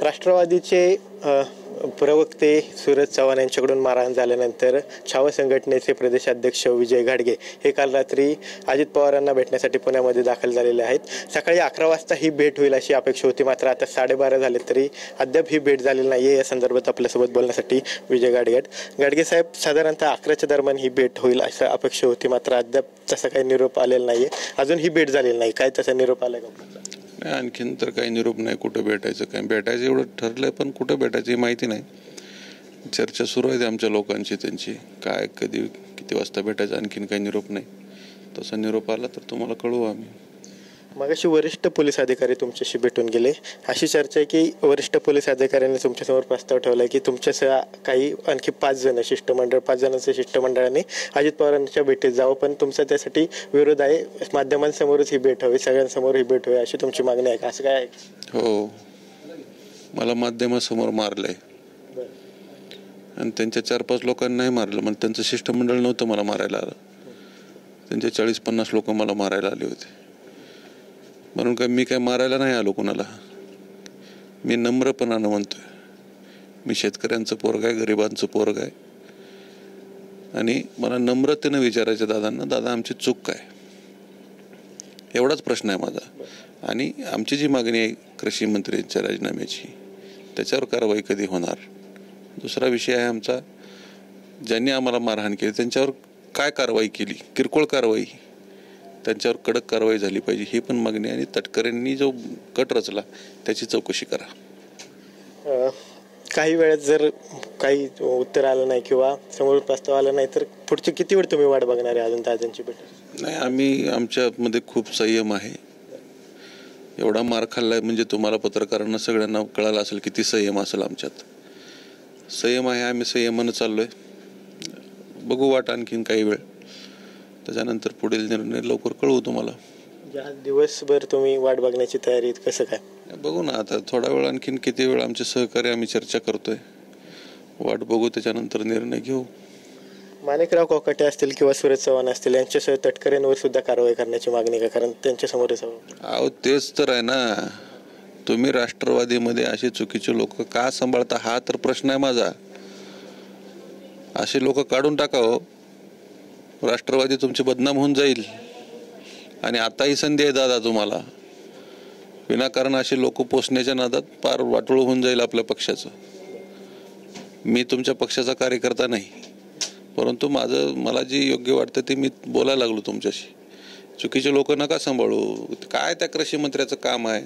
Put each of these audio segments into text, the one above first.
राष्ट्रवादीचे प्रवक्ते सूरज चव्हाण यांच्याकडून मारहाण झाल्यानंतर छावा संघटनेचे प्रदेशाध्यक्ष विजय घाडगे हे काल रात्री अजित पवारांना भेटण्यासाठी पुण्यामध्ये दाखल झालेले आहेत. सकाळी 11 वाजता ही भेट होईल अशी अपेक्षा होती, मात्र आता 12:30 झाले तरी अद्याप ही भेट झालेली नाही आहे. या संदर्भात आपल्यासोबत बोलण्यासाठी विजय घाडगे साहेब, साधारणतः 11च्या दरम्यान ही भेट होईल अशी अपेक्षा होती, मात्र अद्याप तसा काही निरोप आलेला नाही आहे. अजून ही भेट झालेली नाही, काय तसा निरोप आला का? आणखीन तर काही निरोप नाही. कुठं भेटायचं, काय भेटायचं एवढं ठरलंय, पण कुठं भेटायची माहिती नाही. चर्चा सुरू आहे आमच्या लोकांची, त्यांची काय कधी किती वाजता भेटायचं, आणखीन काही निरोप नाही. तसा निरोप आला तर तुम्हाला कळवू आम्ही. मगाशी वरिष्ठ पोलीस अधिकारी तुमच्याशी भेटून गेले. अशी चर्चा आहे की वरिष्ठ पोलीस अधिकाऱ्यांनी तुमच्यासमोर प्रस्ताव ठेवला की तुमच्यासह काही आणखी 5 जण शिष्टमंडळ, 5 जणांचं शिष्टमंडळाने अजित पवारांच्या भेटीत जावं, पण तुमचा त्यासाठी विरोध आहे. माध्यमांसमोरच ही भेट हवी, सगळ्यांसमोर ही भेट हवी अशी तुमची मागणी आहे का? असं काय आहे? हो, मला माध्यमासमोर मारलंय आणि त्यांच्या 4-5 लोकांनाही मारलं. मग त्यांचं शिष्टमंडळ नव्हतं मला मारायला आलं, त्यांचे 40-50 लोक मला मारायला आले होते. म्हणून काय मी काय मारायला नाही आलो कुणाला. मी नम्रपणानं म्हणतोय, मी शेतकऱ्यांचं पोरग आहे, गरिबांचं पोरग आहे, आणि मला नम्रतेनं विचारायचं दादांना, दादा आमची चूक काय, एवढाच प्रश्न आहे माझा. आणि आमची जी मागणी आहे कृषी मंत्र्यांच्या राजीनाम्याची, त्याच्यावर कारवाई कधी होणार. दुसरा विषय आहे आमचा, ज्यांनी आम्हाला मारहाण केली त्यांच्यावर काय कारवाई केली, किरकोळ कारवाई, त्यांच्यावर कडक कारवाई झाली पाहिजे, ही पण मागणी. आणि तटकरेंनी जो कट रचला त्याची चौकशी करा. काही वेळेत जर काही उत्तर आलं नाही किंवा समोर प्रस्ताव आला नाही तर पुढची किती वेळ तुम्ही वाट बघणार आहे अजून दादांची भेट? नाही, आम्ही आमच्यामध्ये खूप संयम आहे. एवढा मार खाल्लाय म्हणजे तुम्हाला पत्रकारांना सगळ्यांना कळालं असेल किती संयम असेल आमच्यात. संयम आहे, आम्ही संयमानं चाललोय. बघू वाट आणखीन काही वेळ, त्याच्यानंतर पुढील निर्णय लवकर कळवू तुम्हाला. दिवसभर तुम्ही वाट बघण्याची तयारी, कसं काय बघू ना आता थोडा वेळ, आणखीन किती वेळ आमचे सहकार्य आम्ही चर्चा करतोय, वाट बघू, त्याच्यानंतर निर्णय घेऊ. माणिकराव कोकाटे असतील किंवा सूरज चव्हाण असतील यांच्यासह तटकरेंवर सुद्धा कारवाई करण्याची मागणी का? कारण त्यांच्यासमोरच अहो तेच तर आहे ना, तुम्ही राष्ट्रवादीमध्ये असे चुकीचे लोक का सांभाळता, हा तर प्रश्न आहे माझा. असे लोक काढून टाकावं, राष्ट्रवादी तुमची बदनाम होऊन जाईल. आणि आता ही संधी आहे दादा तुम्हाला, विनाकारण असे लोक पोचण्याच्या नादात पार वाटोळ होऊन जाईल आपल्या पक्षाचं. मी तुमच्या पक्षाचा कार्यकर्ता नाही, परंतु मला जे योग्य वाटतं ते मी बोलायला लागलो तुमच्याशी. चुकीचे लोक नका सांभाळू. काय त्या कृषी मंत्र्याचं काम आहे,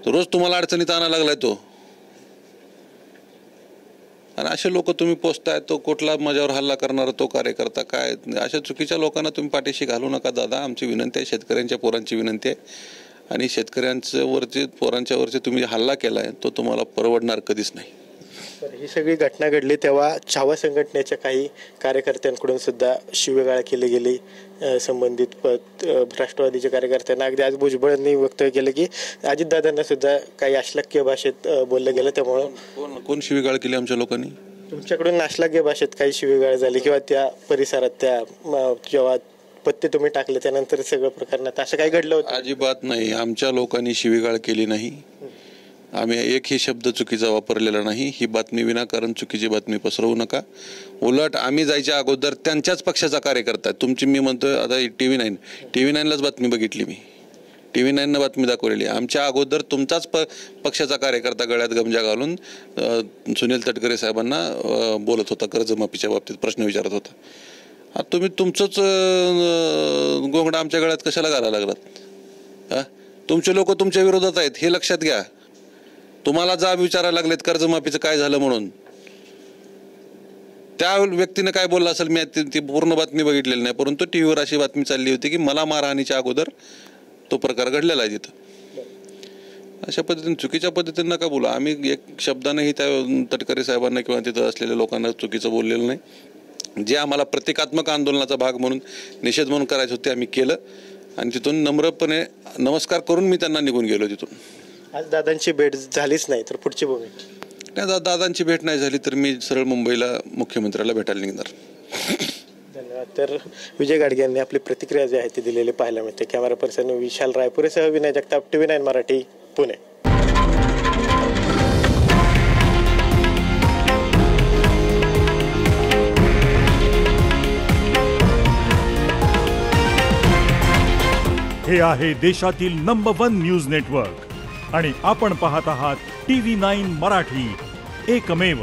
रोज तुम्हाला अडचणीत आणायला लागलाय तो, आणि असे लोक तुम्ही पोचताय. तो कुठला माझ्यावर हल्ला करणारा तो कार्यकर्ता, काय अशा चुकीच्या लोकांना तुम्ही पाठीशी घालू नका दादा. आमची विनंती आहे, शेतकऱ्यांच्या पोरांची विनंती आहे. आणि शेतकऱ्यांच्या वरचे, पोरांच्या वरचे तुम्ही हल्ला केलाय तो तुम्हाला परवडणार कधीच नाही. ही सगळी घटना घडली तेव्हा छावा संघटनेच्या काही कार्यकर्त्यांकडून सुद्धा शिवीगाळ केली गेली संबंधित राष्ट्रवादीच्या कार्यकर्त्यांना. अगदी आज भुजबळांनी वक्तव्य केलं की अजितदादांना सुद्धा काही अश्लाघ्य भाषेत बोललं गेलं. त्यामुळं कोण शिवीगाळ केली आमच्या लोकांनी? तुमच्याकडून अश्लाघ्य भाषेत काही शिवीगाळ झाली किंवा त्या परिसरात त्या जेव्हा पत्ते तुम्ही टाकले त्यानंतर सगळं प्रकरणात असं काही घडलं होतं? अजिबात नाही, आमच्या लोकांनी शिवीगाळ केली नाही. आम्ही एकही शब्द चुकीचा वापरलेला नाही. ही बातमी विनाकारण चुकीची बातमी पसरवू नका. उलट आम्ही जायच्या अगोदर त्यांच्याच पक्षाचा कार्यकर्ता तुमची, मी म्हणतोय आता TV9लाच बातमी बघितली मी, TV9 बातमी दाखवलेली. आमच्या अगोदर तुमचाच पक्षाचा कार्यकर्ता गळ्यात गमजा घालून सुनील तटकरे साहेबांना बोलत होता, कर्जमाफीच्या बाबतीत प्रश्न विचारत होता. तुम्ही तुमचंच गोंगडा आमच्या गळ्यात कशाला घालायला लागलात? तुमचे लोक तुमच्या विरोधात आहेत हे लक्षात घ्या. तुम्हाला जाब विचारायला लागलेत कर्जमाफीचं काय झालं म्हणून. त्या व्यक्तीने काय बोलला असेल मी ती पूर्ण बातमी बघितलेली नाही, परंतु टीव्हीवर अशी बातमी चालली होती की मला मारहाणीच्या अगोदर तो प्रकार घडलेला आहे तिथं. अशा पद्धतीने चुकीच्या पद्धतीने नका बोला. आम्ही एक शब्दानेही त्या तटकरे साहेबांना किंवा तिथं असलेल्या लोकांना चुकीचं बोललेलं नाही. जे आम्हाला प्रतिकात्मक आंदोलनाचा भाग म्हणून, निषेध म्हणून करायचे होते आम्ही केलं, आणि तिथून नम्रपणे नमस्कार करून मी त्यांना निघून गेलो तिथून. आज दादांची भेट झालीच नाही तर पुढची भूमिका नाही, दादांची भेट नाही झाली तर मी सरळ मुंबईला मुख्यमंत्र्याला भेटायला निघणार. धन्यवाद. तर विजय घाडगे यांनी आपली प्रतिक्रिया जी आहे ती दिलेली पाहायला मिळते. कॅमेरा पर्सन विशाल रायपुरेसह विनय जगताप, TV9 मराठी, पुणे. हे आहे देशातील नंबर 1 न्यूज नेटवर्क आणि आपण पाहत आहात TV9 मराठी, एकमेव.